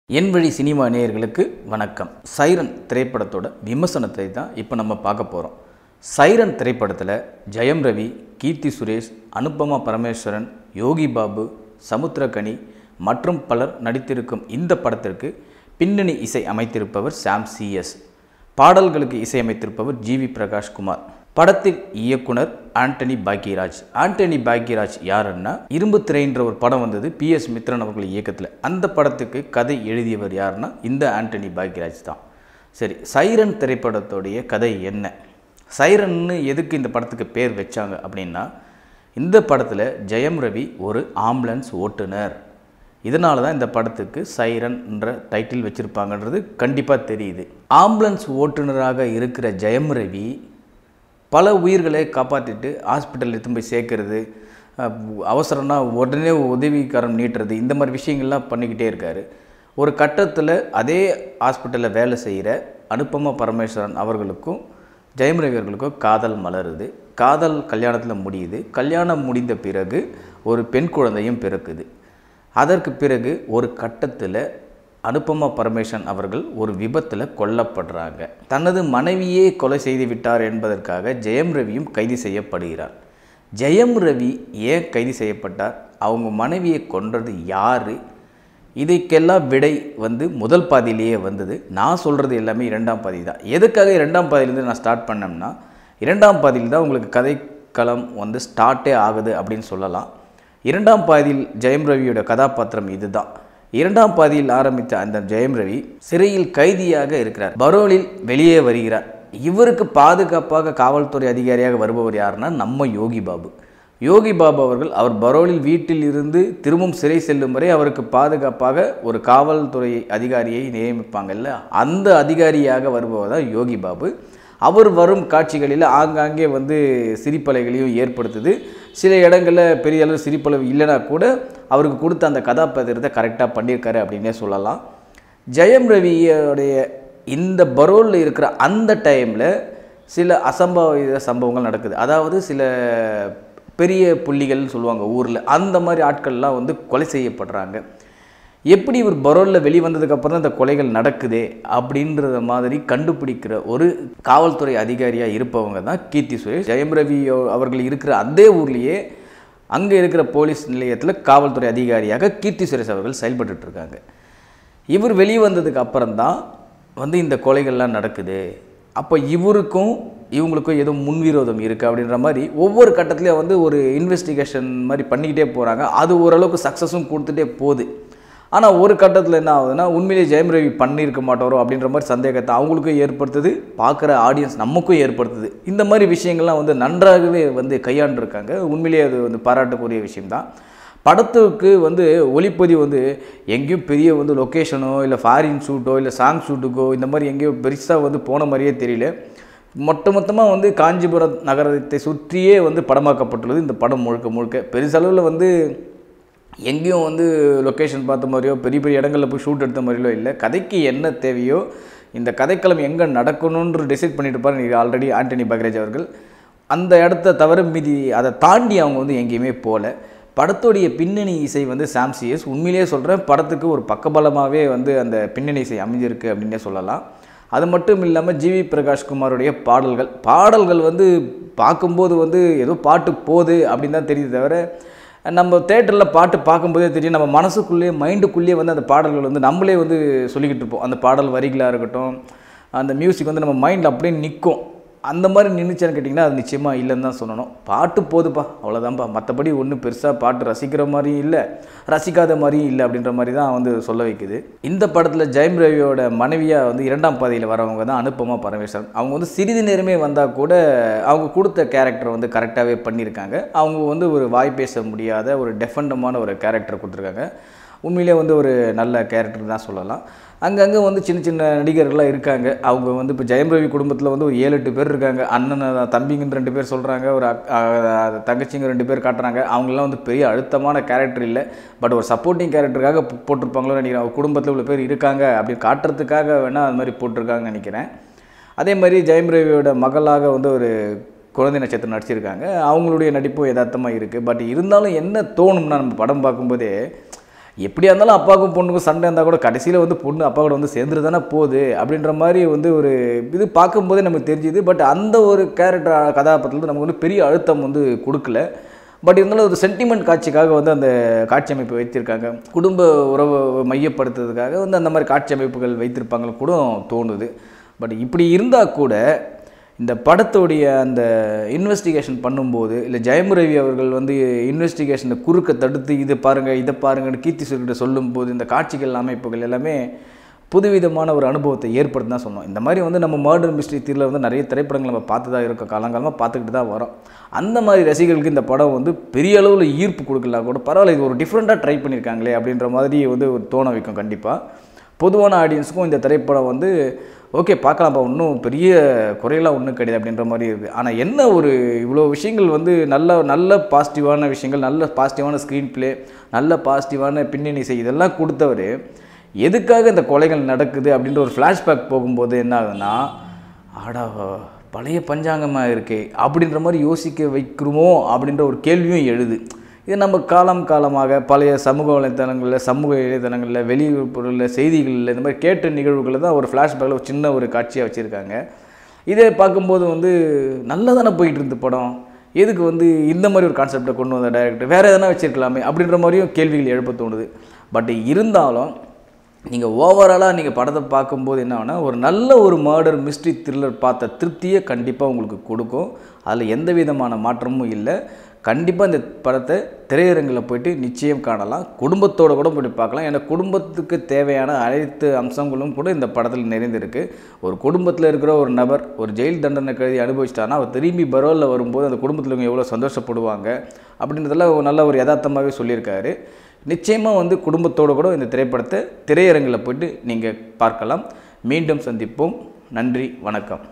என் வழி சினிமா நேயர்களுக்கு வணக்கம். சைரன் திரைப்படத்தோட விமர்சனத்தை தான் இப்போ நம்ம பார்க்க போகிறோம். சைரன் திரைப்படத்தில் ஜெயம் ரவி, கீர்த்தி சுரேஷ், அனுபமா பரமேஸ்வரன், யோகி பாபு, சமுத்திரகனி மற்றும் பலர் நடித்திருக்கும் இந்த படத்திற்கு பின்னணி இசை அமைத்திருப்பவர் சாம் சிஎஸ். பாடல்களுக்கு இசையமைத்திருப்பவர் ஜிவி பிரகாஷ்குமார். படத்தின் இயக்குனர் ஆண்டனி பாக்யராஜ். ஆண்டனி பாக்யராஜ் யாருன்னா, இரும்பு திரைன்ற ஒரு படம் வந்தது PS மித்ரன் அவர்கள் இயக்கத்தில். அந்த படத்துக்கு கதை எழுதியவர் யாருன்னா இந்த ஆண்டனி பாக்யராஜ் தான். சரி, சைரன் திரைப்படத்தோடைய கதை என்ன? சைரன்னு எதுக்கு இந்த படத்துக்கு பேர் வச்சாங்க அப்படின்னா, இந்த படத்தில் ஜெயம் ரவி ஒரு ஆம்புலன்ஸ் ஓட்டுநர். இதனால தான் இந்த படத்துக்கு சைரன்ன்ற டைட்டில் வச்சுருப்பாங்கன்றது கண்டிப்பாக தெரியுது. ஆம்புலன்ஸ் ஓட்டுநராக இருக்கிற ஜெயம் ரவி பல உயிர்களை காப்பாற்றிட்டு ஹாஸ்பிட்டலில் எடுத்து போய் சேர்க்கறது, அவசரம்னா உடனே உதவிக்காரம் நீட்டுறது, இந்த மாதிரி விஷயங்கள்லாம் பண்ணிக்கிட்டே இருக்கார். ஒரு கட்டத்தில் அதே ஹாஸ்பிட்டலில் வேலை செய்கிற அனுபமா பரமேஸ்வரன் அவர்களுக்கும் ஜெயம் ரவி அவர்களுக்கும் காதல் மலருது. காதல் கல்யாணத்தில் முடியுது. கல்யாணம் முடிந்த பிறகு ஒரு பெண் குழந்தையும் பிறக்குது. அதற்கு பிறகு ஒரு கட்டத்தில் அனுபமா பரமேஸ்வரன் அவர்கள் ஒரு விபத்தில் கொல்லப்படுறாங்க. தனது மனைவியே கொலை செய்து விட்டார் என்பதற்காக ஜெயம் ரவியும் கைது செய்யப்படுகிறார். ஜெயம் ரவி ஏன் கைது செய்யப்பட்டார்? அவங்க மனைவியை கொன்றது யார்? இதுக்கெல்லாம் விடை முதல் பாதியிலேயே வந்தது. நான் சொல்கிறது எல்லாமே இரண்டாம் பாதி தான். எதுக்காக இரண்டாம் பாதியிலேருந்து நான் ஸ்டார்ட் பண்ணோம்னா, இரண்டாம் பாதியில் தான் உங்களுக்கு கதைக்களம் ஸ்டார்ட்டே ஆகுது அப்படின்னு சொல்லலாம். இரண்டாம் பாதியில் ஜெயம் ரவியோட கதாபாத்திரம் இதுதான். இரண்டாம் பாதியில் ஆரம்பித்த அந்த ஜெயம் ரவி சிறையில் கைதியாக இருக்கிறார். பரோலில் வெளியே வருகிறார். இவருக்கு பாதுகாப்பாக காவல்துறை அதிகாரியாக வருபவர் யாருன்னா நம்ம யோகி பாபு. யோகி பாபு அவர்கள் அவர் பரோலில் வீட்டில் இருந்து திரும்பவும் சிறை செல்லும் வரை அவருக்கு பாதுகாப்பாக ஒரு காவல்துறை அதிகாரியை நியமிப்பாங்கல்ல, அந்த அதிகாரியாக வருபவர் தான் யோகி பாபு. அவர் வரும் காட்சிகளில் ஆங்காங்கே சிரிப்பலைகளையும் ஏற்படுத்துது. சில இடங்களில் பெரிய அளவு சிரிப்பளவு இல்லைனா கூட அவருக்கு கொடுத்த அந்த கதாபாத்திரத்தை கரெக்டாக பண்ணியிருக்காரு அப்படின்னே சொல்லலாம். ஜெயம் ரவியோடைய இந்த பரோலில் இருக்கிற அந்த டைமில் சில அசம்பாவித சம்பவங்கள் நடக்குது. அதாவது சில பெரிய புள்ளிகள்னு சொல்லுவாங்க ஊரில், அந்த மாதிரி ஆட்கள்லாம் கொலை செய்யப்படுறாங்க. எப்படி இவர் பரோலில் வெளிவந்ததுக்கப்புறம் தான் இந்த கொலைகள் நடக்குதே அப்படின்றத மாதிரி கண்டுபிடிக்கிற ஒரு காவல்துறை அதிகாரியாக இருப்பவங்க தான் கீர்த்தி சுரேஷ். ஜெயம் ரவி அவர்கள் இருக்கிற அதே ஊர்லேயே அங்கே இருக்கிற போலீஸ் நிலையத்தில் காவல்துறை அதிகாரியாக கீர்த்தி சுரேஷ் அவர்கள் செயல்பட்டுருக்காங்க. இவர் வெளிவந்ததுக்கு அப்புறம்தான் இந்த கொலைகள்லாம் நடக்குது. அப்போ இவருக்கும் இவங்களுக்கும் ஏதோ முன்விரோதம் இருக்குது அப்படின்ற மாதிரி ஒவ்வொரு கட்டத்துலேயும் ஒரு இன்வெஸ்டிகேஷன் மாதிரி பண்ணிக்கிட்டே போகிறாங்க. அது ஓரளவுக்கு சக்ஸஸும் கொடுத்துட்டே போகுது. ஆனால் ஒரு கட்டத்தில் என்ன ஆகுதுன்னா, உண்மையிலேயே ஜெயம் ரவி பண்ணியிருக்க மாட்டாரோ அப்படின்ற மாதிரி சந்தேகத்தை அவங்களுக்கும் ஏற்படுத்துது, பார்க்குற ஆடியன்ஸ் நமக்கும் ஏற்படுத்துது. இந்த மாதிரி விஷயங்கள்லாம் நன்றாகவே கையாண்டிருக்காங்க. உண்மையிலேயே அது பாராட்டக்கூடிய விஷயம்தான். படத்துக்கு ஒளிப்பதிவு எங்கேயும் பெரிய லொக்கேஷனோ இல்லை ஃபாரின் ஷூட்டோ இல்லை சாங் ஷூட்டுக்கோ இந்த மாதிரி எங்கேயோ பெருசாக போன மாதிரியே தெரியல. மொத்தமாக காஞ்சிபுரம் நகரத்தை சுற்றியே படமாக்கப்பட்டுள்ளது. இந்த படம் முழுக்க முழுக்க பெருசளவில் எங்கேயும் லொக்கேஷன் பார்த்த மாதிரியோ பெரிய பெரிய இடங்களில் போய் ஷூட் எடுத்த மாதிரியோ இல்லை. கதைக்கு என்ன தேவையோ, இந்த கதைக்களம் எங்கே நடக்கணுன்ற டிசைட் பண்ணிட்டு இருப்பார் நீங்கள் ஆல்ரெடி ஆண்டனி பாக்யராஜ் அவர்கள். அந்த இடத்த தவிர மீதி அதை தாண்டி அவங்க எங்கேயுமே போகல. படத்துடைய பின்னணி இசை சாம் சிஎஸ். உண்மையிலேயே சொல்கிறேன், படத்துக்கு ஒரு பக்கபலமாகவே அந்த பின்னணி இசை அமைஞ்சிருக்கு அப்படின்னே சொல்லலாம். அது மட்டும் இல்லாமல் ஜிவி பிரகாஷ்குமாருடைய பாடல்கள் பார்க்கும்போது ஏதோ பாட்டு போகுது அப்படின்னு தான் தெரியுது தவிர, நம்ம தேட்டரில் பாட்டு பார்க்கும்போதே தெரியும், நம்ம மனசுக்குள்ளேயே மைண்டுக்குள்ளேயே அந்த பாடல்கள் நம்மளே சொல்லிக்கிட்டு இருப்போம். அந்த பாடல் வரிகளாக இருக்கட்டும், அந்த மியூசிக் நம்ம மைண்டில் அப்படியே நிற்கும். அந்த மாதிரி நின்றுச்சான்னு கேட்டிங்கன்னா அது நிச்சயமாக இல்லைன்னு தான் சொல்லணும். பாட்டு போதுப்பா, அவ்வளோதான்ப்பா. மற்றபடி ஒன்றும் பெருசாக பாட்டு ரசிக்கிற மாதிரியும் இல்லை, ரசிக்காத மாதிரியும் இல்லை அப்படின்ற மாதிரி தான் சொல்ல வைக்குது. இந்த படத்தில் ஜெயம் ரவியோட மனைவியாக இரண்டாம் பாதையில் வரவங்க தான் அனுபமா பரமேஸ்வரன். அவங்க சிறிது நேரமே வந்தால் கூட அவங்க கொடுத்த கேரக்டர் கரெக்டாகவே பண்ணியிருக்காங்க. அவங்க ஒரு வாய் பேச முடியாத ஒரு டெஃபண்டமான ஒரு கேரக்டர் கொடுத்துருக்காங்க. உண்மையிலே ஒரு நல்ல கேரக்டர் தான் சொல்லலாம். அங்கங்கே சின்ன சின்ன நடிகர்கள்லாம் இருக்காங்க. அவங்க இப்போ ஜெயம் ரவி குடும்பத்தில் ஒரு 7-8 பேர் இருக்காங்க. அண்ணன் தம்பிங்கன்னு 2 பேர் சொல்கிறாங்க, ஒரு தங்கச்சிங்க 2 பேர் காட்டுறாங்க. அவங்களாம் பெரிய அழுத்தமான கேரக்டர் இல்லை, பட் ஒரு சப்போர்ட்டிங் கேரக்டருக்காக போட்டிருப்பாங்களோ நினைக்கிறேன். அவங்க குடும்பத்தில் இவ்வளோ பேர் இருக்காங்க அப்படின்னு காட்டுறதுக்காக வேணால் அது மாதிரி போட்டிருக்காங்கன்னு நினைக்கிறேன். அதே மாதிரி ஜெயம் ரவியோட மகளாக ஒரு குழந்தை நட்சத்திரம் நடிச்சிருக்காங்க. அவங்களுடைய நடிப்பும் யதார்த்தமாக இருக்குது. பட் இருந்தாலும் என்ன தோணும்னா, நம்ம படம் பார்க்கும்போதே எப்படியா இருந்தாலும் அப்பாவுக்கும் பொண்ணுக்கும் சண்டை இருந்தால் கூட கடைசியில் வந்து பொண்ணு அப்பா கூட வந்து சேர்ந்துட்டு தானே போகுது அப்படின்ற மாதிரி வந்து ஒரு இது பார்க்கும்போதே நமக்கு தெரிஞ்சுது. பட் அந்த ஒரு கேரக்டர் கதாபாத்திரத்தில் நமக்கு வந்து பெரிய அழுத்தம் வந்து கொடுக்கல. பட் இருந்தாலும் ஒரு சென்டிமெண்ட் காட்சிக்காக வந்து அந்த காட்சி அமைப்பு வைத்திருக்காங்க. குடும்ப உறவை மையப்படுத்துறதுக்காக வந்து அந்த மாதிரி காட்சி அமைப்புகள் வைத்திருப்பாங்கன்னு கூட தோணுது. பட் இப்படி இருந்தால் கூட இந்த படத்தோடைய அந்த இன்வெஸ்டிகேஷன் பண்ணும்போது இல்லை ஜெயம் ரவி அவர்கள் வந்து இன்வெஸ்டிகேஷனை குறுக்க தடுத்து இதை பாருங்கன்னு கீர்த்தி சுரேஷ்கிட்ட சொல்லும்போது இந்த காட்சிகள் அமைப்புகள் எல்லாமே புதுவிதமான ஒரு அனுபவத்தை ஏற்படுத்தி தான் சொன்னோம். இந்த மாதிரி வந்து நம்ம மர்டர் மிஸ்ட்ரி த்ரில்லர் வந்து நிறைய திரைப்படங்கள் நம்ம பார்த்து தான் இருக்கோம், காலங்காலமாக பார்த்துக்கிட்டு தான் வரோம். அந்த மாதிரி ரசிகர்களுக்கு இந்த படம் வந்து பெரிய அளவில் ஈர்ப்பு கொடுக்கலாம் கூட பரவாயில்ல, இது ஒரு டிஃப்ரெண்ட்டாக ட்ரை பண்ணியிருக்காங்களே அப்படின்ற மாதிரி வந்து ஒரு தோண வைக்கும். கண்டிப்பாக பொதுவான ஆடியன்ஸுக்கும் இந்த திரைப்படம் வந்து ஓகே பார்க்கலாம்ப்பா, ஒன்றும் பெரிய குறையெல்லாம் ஒன்றும் கிடையாது அப்படின்ற மாதிரி இருக்குது. ஆனால் என்ன ஒரு இவ்வளோ விஷயங்கள் வந்து நல்ல பாசிட்டிவான விஷயங்கள், நல்ல பாசிட்டிவான ஸ்க்ரீன் ப்ளே, நல்ல பாசிட்டிவான பின்னணி இசை இதெல்லாம் கொடுத்தவர் எதுக்காக இந்த கொலைகள் நடக்குது அப்படின்ற ஒரு ஃப்ளாஷ்பேக் போகும்போது என்ன ஆகுதுன்னா, ஆடா பழைய பஞ்சாங்கமாக இருக்கே அப்படின்ற மாதிரி யோசிக்க வைக்கிறோமோ அப்படின்ற ஒரு கேள்வியும் எழுது. இது நம்ம காலமாக பழைய சமூக இணையதளங்களில் வெளியூர்களில் செய்திகளில் இந்த மாதிரி கேட்ட நிகழ்வுகளில் தான் ஒரு ஃப்ளாஷ்பேக்கில் ஒரு சின்ன ஒரு காட்சியாக வச்சுருக்காங்க. இதை பார்க்கும்போது வந்து நல்லா தானே போயிட்டு இருந்து படம், எதுக்கு வந்து இந்த மாதிரி ஒரு கான்செப்டை கொண்டு வந்த டைரக்டர் வேறு எதனா வச்சுருக்கலாமே அப்படின்ற மாதிரியும் கேள்விகள் எழுப்ப தோணுது. பட் இருந்தாலும் நீங்கள் ஓவராலாக நீங்கள் படத்தை பார்க்கும்போது என்ன ஆகுனா, ஒரு நல்ல ஒரு மர்டர் மிஸ்ட்ரி த்ரில்லர் பார்த்த திருப்தியை கண்டிப்பாக உங்களுக்கு கொடுக்கும். அதில் எந்த விதமான மாற்றமும் இல்லை. கண்டிப்பாக இந்த படத்தை திரையரங்கில் போய்ட்டு நிச்சயம் காணலாம், குடும்பத்தோடு கூட போய்ட்டு பார்க்கலாம். ஏன்னா குடும்பத்துக்கு தேவையான அனைத்து அம்சங்களும் கூட இந்த படத்தில் நிறைந்திருக்கு. ஒரு குடும்பத்தில் இருக்கிற ஒரு நபர் ஒரு ஜெயில் தண்டனை கழுதி அனுபவிச்சிட்டாருன்னா அவர் திரும்பி பரோலில் வரும்போது அந்த குடும்பத்தில் இவங்க எவ்வளோ சந்தோஷப்படுவாங்க அப்படின்றதெல்லாம் நல்ல ஒரு யதார்த்தமாகவே சொல்லியிருக்காரு. நிச்சயமாக வந்து குடும்பத்தோடு கூட இந்த திரைப்படத்தை திரையரங்கில் போய்ட்டு நீங்கள் பார்க்கலாம். மீண்டும் சந்திப்போம். நன்றி, வணக்கம்.